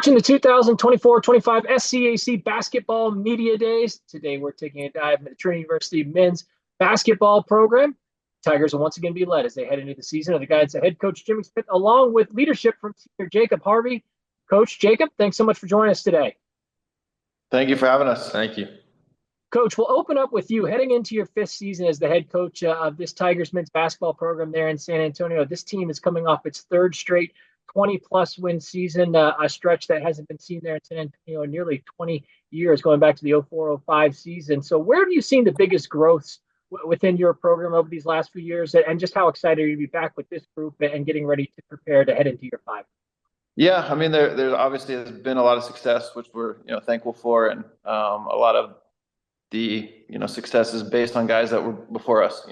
Watching the 2024-25 SCAC Basketball Media Days. Today we're taking a dive into the Trinity University men's basketball program. Tigers will once again be led as they head into the season under the guidance of head coach Jimmy Smith, along with leadership from senior Jacob Harvey. Coach Jacob, thanks so much for joining us today. Thank you for having us. Thank you. Coach, we'll open up with you heading into your fifth season as the head coach of this Tigers men's basketball program there in San Antonio. This team is coming off its third straight 20-plus win season, a stretch that hasn't been seen there in San Antonio in nearly 20 years, going back to the 04-05 season. So where have you seen the biggest growths within your program over these last few years, and just how excited are you to be back with this group and getting ready to prepare to head into year five? Yeah, I mean, there obviously has been a lot of success, which we're thankful for, and a lot of the success is based on guys that were before us,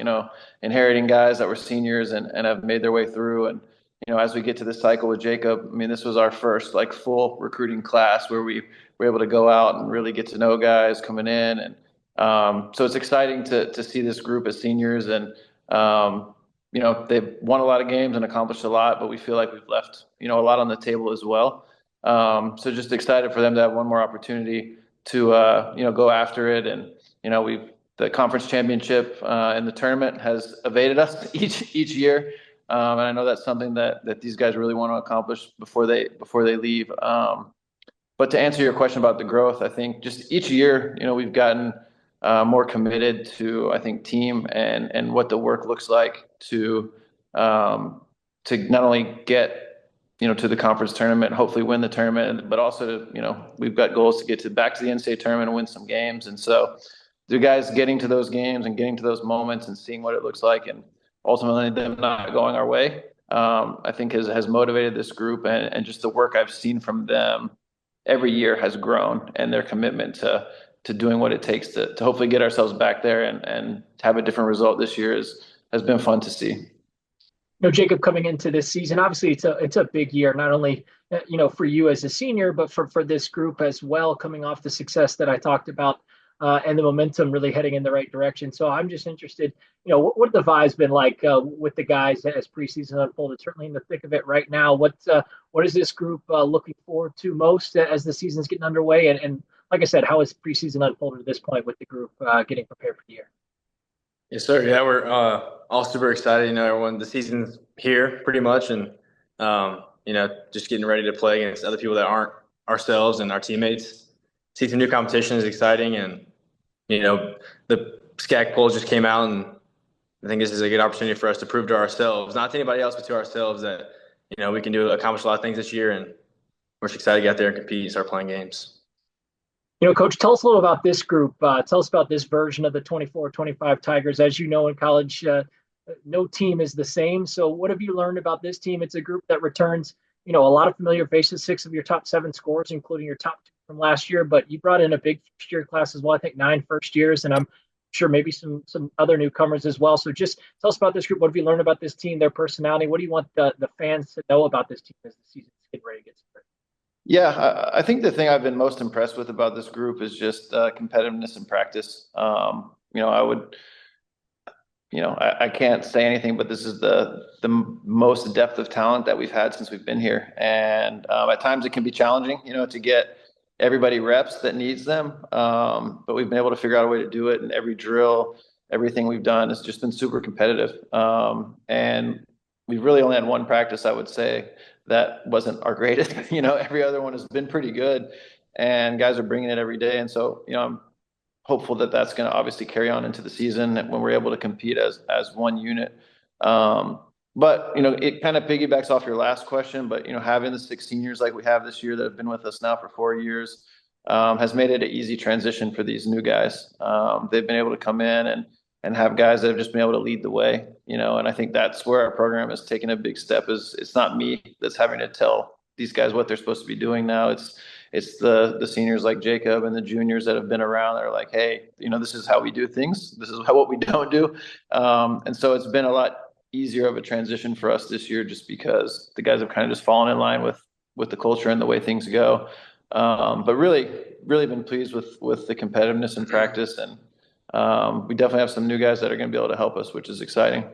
inheriting guys that were seniors and have made their way through. And as we get to this cycle with Jacob, I mean, this was our first full recruiting class where we were able to go out and really get to know guys coming in, and so it's exciting to see this group as seniors, and they've won a lot of games and accomplished a lot, but we feel like we've left a lot on the table as well. So just excited for them to have one more opportunity to go after it, and the conference championship and the tournament has evaded us each year, and I know that's something that these guys really want to accomplish before they leave. But to answer your question about the growth, I think just each year we've gotten more committed to, I think, team and what the work looks like to not only get to the conference tournament, hopefully win the tournament, but also we've got goals to get back to the NCAA tournament and win some games. And so the guys getting to those games and getting to those moments and seeing what it looks like, and ultimately them not going our way, I think has motivated this group, and just the work I've seen from them every year has grown, and their commitment to doing what it takes to hopefully get ourselves back there and have a different result this year has been fun to see. Jacob, coming into this season, obviously it's a big year, not only for you as a senior, but for this group as well, coming off the success that I talked about, and the momentum really heading in the right direction. So I'm just interested, what the vibes been like with the guys as preseason unfolded? Certainly in the thick of it right now. What is this group looking forward to most as the season's getting underway? And like I said, how has preseason unfolded at this point with the group getting prepared for the year? Yes, sir. Yeah, we're all super excited. Everyone, the season's here pretty much, and just getting ready to play against other people that aren't ourselves and our teammates. See some new competition is exciting, and the SCAC polls just came out, and I think this is a good opportunity for us to prove to ourselves, not to anybody else, but to ourselves, that we can accomplish a lot of things this year, and we're just excited to get out there and compete and start playing games. Coach, tell us a little about this group. Tell us about this version of the 24-25 Tigers. As you know, in college, no team is the same. So what have you learned about this team? It's a group that returns, a lot of familiar faces, 6 of your top 7 scorers, including your top 2 from last year. But you brought in a big first-year class as well, I think 9 first years, and I'm sure maybe some other newcomers as well. So just tell us about this group. What have you learned about this team, their personality? What do you want the fans to know about this team as the season's getting ready to get started? Yeah, I think the thing I've been most impressed with about this group is just competitiveness in practice. I can't say anything, but this is the most depth of talent that we've had since we've been here. And at times it can be challenging, to get everybody reps that needs them. But we've been able to figure out a way to do it. And every drill, everything we've done has just been super competitive. And we've really only had one practice, I would say, that wasn't our greatest. Every other one has been pretty good, and guys are bringing it every day. And so, I'm hopeful that that's going to obviously carry on into the season when we're able to compete as one unit. But, it kind of piggybacks off your last question, but, having the 6 seniors like we have this year that have been with us now for 4 years has made it an easy transition for these new guys. They've been able to come in and have guys that have just been able to lead the way, and I think that's where our program has taken a big step. It's not me that's having to tell these guys what they're supposed to be doing now. It's the seniors like Jacob and the juniors that have been around that are like, hey, this is how we do things. This is what we don't do. And so it's been a lot easier of a transition for us this year, just because the guys have kind of just fallen in line with the culture and the way things go. But really been pleased with the competitiveness in practice, and we definitely have some new guys that are going to be able to help us, which is exciting.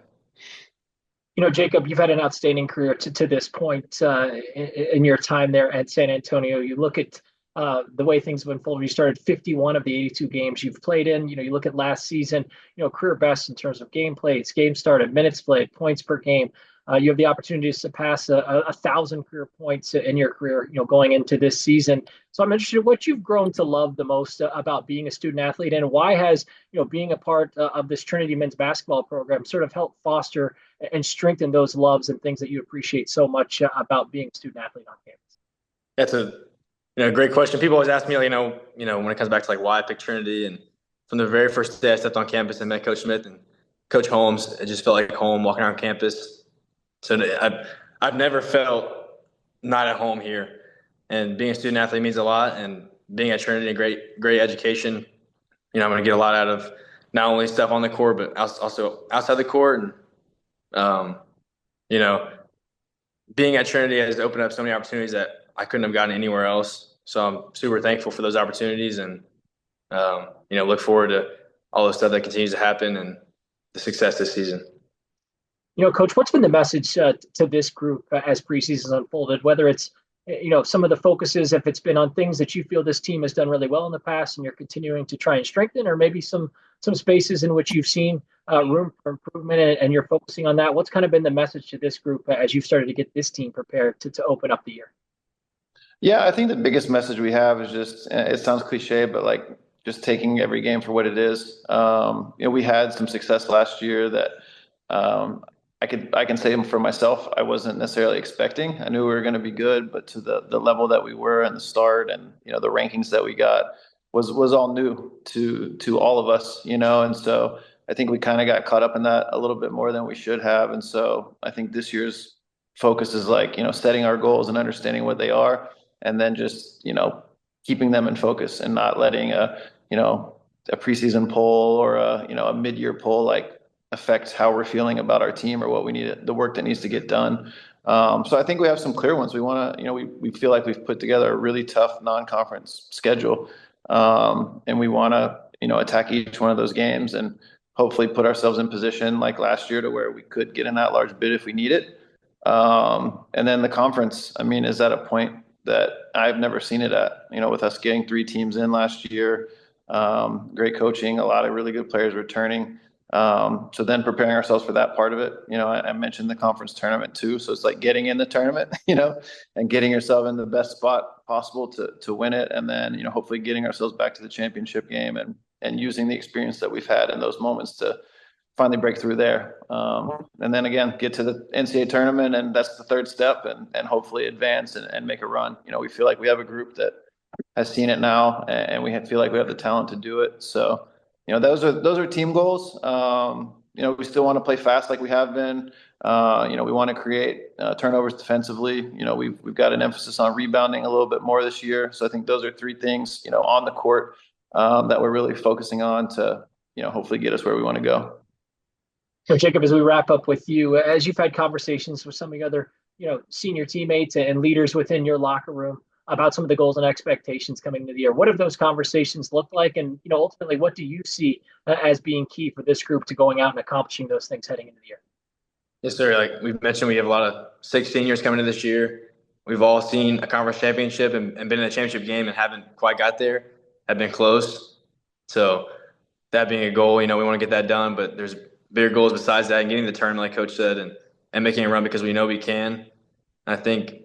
Jacob, you've had an outstanding career to this point in your time there at San Antonio. You look at the way things have unfolded. You started 51 of the 82 games you've played in. You look at last season, career best in terms of game played, game started, minutes played, points per game. You have the opportunity to surpass 1,000 career points in your career, going into this season. So I'm interested in what you've grown to love the most about being a student athlete, and why has, being a part of this Trinity men's basketball program sort of helped foster and strengthen those loves and things that you appreciate so much about being a student athlete on campus? That's a great question. People always ask me, when it comes back to why I picked Trinity, and from the very first day I stepped on campus and met Coach Smith and Coach Holmes, it just felt like home walking around campus. So I've never felt not at home here, and being a student athlete means a lot. And being at Trinity, a great education. I'm going to get a lot out of not only stuff on the court, but also outside the court. And being at Trinity has opened up so many opportunities that I couldn't have gotten anywhere else. So I'm super thankful for those opportunities, and look forward to all the stuff that continues to happen and the success this season. Coach, what's been the message to this group as preseason's unfolded, whether it's, some of the focuses, if it's been on things that you feel this team has done really well in the past and you're continuing to try and strengthen, or maybe some spaces in which you've seen room for improvement and you're focusing on that? What's kind of been the message to this group as you've started to get this team prepared to open up the year? Yeah, I think the biggest message we have is just, it sounds cliche, but just taking every game for what it is. We had some success last year that I can say for myself, I wasn't necessarily expecting. I knew we were going to be good, but to the level that we were and the start and, the rankings that we got was all new to all of us, and so I think we kind of got caught up in that a little bit more than we should have. And so I think this year's focus is setting our goals and understanding what they are, and then just, keeping them in focus and not letting a preseason poll or a mid-year poll affect how we're feeling about our team or what we need, the work that needs to get done. So I think we have some clear ones. We want to, we feel like we've put together a really tough non-conference schedule. And we want to, attack each one of those games and hopefully put ourselves in position like last year to where we could get an at-large bid if we need it. And then the conference, is at a point that I've never seen it at, with us getting 3 teams in last year, great coaching, a lot of really good players returning. So then preparing ourselves for that part of it, I mentioned the conference tournament too. So it's getting in the tournament, and getting yourself in the best spot possible to win it. And then, hopefully getting ourselves back to the championship game and using the experience that we've had in those moments to finally break through there. And then again, get to the NCAA tournament, and that's the third step, and hopefully advance and make a run. We feel like we have a group that has seen it now, and we feel like we have the talent to do it. So, those are team goals. We still want to play fast like we have been. We want to create turnovers defensively. We've got an emphasis on rebounding a little bit more this year. So I think those are 3 things, on the court that we're really focusing on to, hopefully get us where we want to go. So Jacob, as we wrap up with you, as you've had conversations with some of the other, senior teammates and leaders within your locker room about some of the goals and expectations coming into the year, what have those conversations looked like? And, ultimately, what do you see as being key for this group to going out and accomplishing those things heading into the year? Yes, sir. Like we've mentioned, we have a lot of 6 seniors coming in this year. We've all seen a conference championship and been in a championship game and haven't quite got there, have been close. So that being a goal, we want to get that done, but there's bigger goals besides that, and getting the tournament, like Coach said, and making a run because we know we can. I think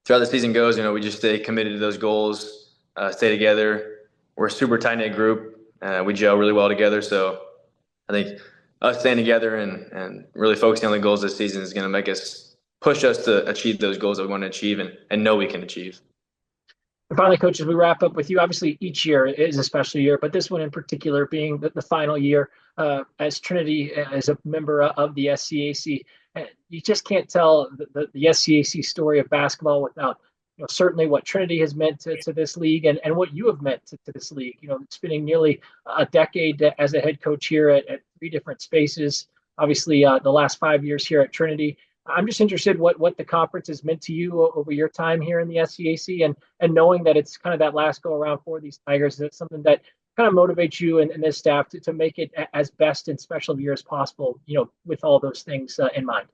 throughout the season goes, we just stay committed to those goals, stay together. We're a super tight-knit group. We gel really well together. So I think us staying together and really focusing on the goals this season is going to push us to achieve those goals that we want to achieve and know we can achieve. And finally, Coach, as we wrap up with you, obviously each year is a special year, but this one in particular being the final year as Trinity, as a member of the SCAC. You just can't tell the SCAC story of basketball without, certainly what Trinity has meant to this league and what you have meant to this league. Spending nearly a decade as a head coach here at 3 different spaces. Obviously, the last 5 years here at Trinity. I'm just interested what the conference has meant to you over your time here in the SCAC, and knowing that it's kind of that last go around for these Tigers. Is it something that kind of motivates you and this staff to make it as best and special year as possible, with all those things in mind?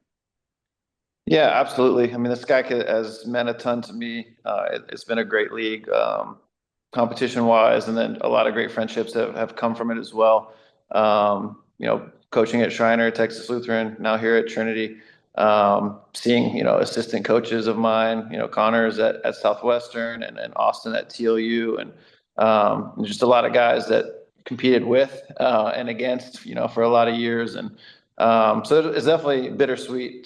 Yeah, absolutely. I mean, the SCAC has meant a ton to me. It's been a great league, competition wise, and then a lot of great friendships that have come from it as well. Coaching at Shriner, Texas Lutheran, now here at Trinity, seeing, assistant coaches of mine, Connor's at Southwestern and Austin at TLU, and just a lot of guys that competed with and against, for a lot of years. And so it's definitely bittersweet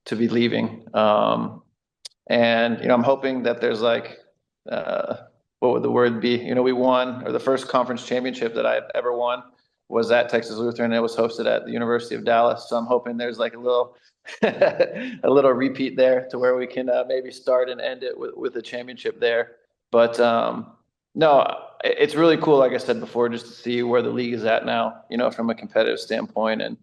to be leaving. And I'm hoping that there's like, what would the word be? We won, or the first conference championship that I ever won was at Texas Lutheran. It was hosted at the University of Dallas. So I'm hoping there's like a little, a little repeat there to where we can maybe start and end it with a championship there. But no, it's really cool. Like I said before, just to see where the league is at now, from a competitive standpoint, and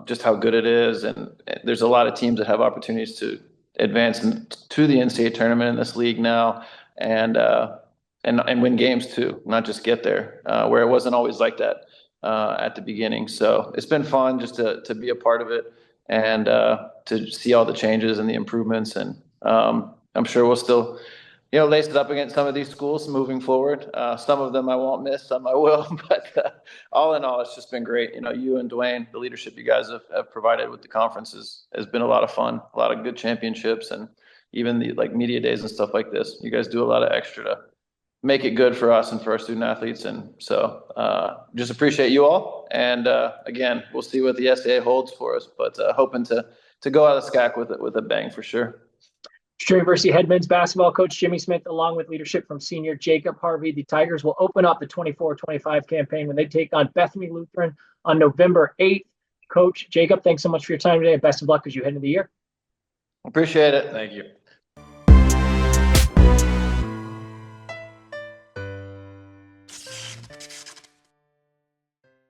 just how good it is. And there's a lot of teams that have opportunities to advance to the NCAA tournament in this league now, and win games too, not just get there, where it wasn't always like that at the beginning. So it's been fun just to be a part of it, and to see all the changes and the improvements. And I'm sure we'll still, lace it up against some of these schools moving forward. Some of them I won't miss, some I will. But all in all, it's just been great. You and Dwayne, the leadership you guys have provided with the conferences has been a lot of fun, a lot of good championships, and even the media days and stuff like this. You guys do a lot of extra to make it good for us and for our student athletes. And so just appreciate you all. And again, we'll see what the SCA holds for us, but hoping to go out of SCAC with a bang for sure. Trinity University head men's basketball coach Jimmy Smith, along with leadership from senior Jacob Harvey. The Tigers will open up the 24-25 campaign when they take on Bethany Lutheran on November 8th. Coach Jacob, thanks so much for your time today, and best of luck as you head into the year. Appreciate it. Thank you.